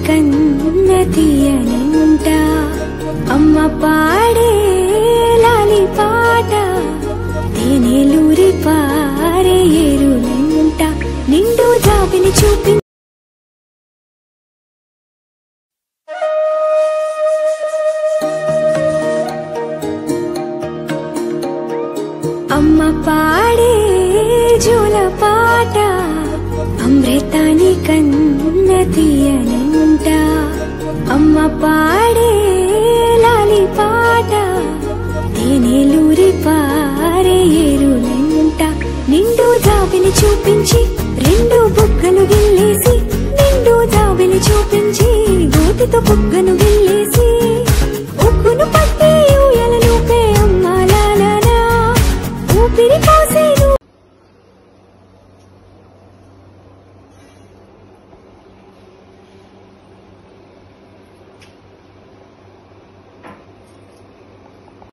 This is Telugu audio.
కన్న తీయనంట అమ్మ పాడే లాలి పాట తేనెలూరి పారే ఏరులంట నిండు జాబిని చూపి అమ్మ పాడే జోల పాట అమృతాని కన్న తీయనంట అమ్మ పాడే లాలి పాట తేనెలూరి పారే ఏరులంట నిండు జాబిని చూపించి రెండు బుగ్గలు గిల్లేసి నిండు జాబిని చూపించి గోటితో బుగ్గను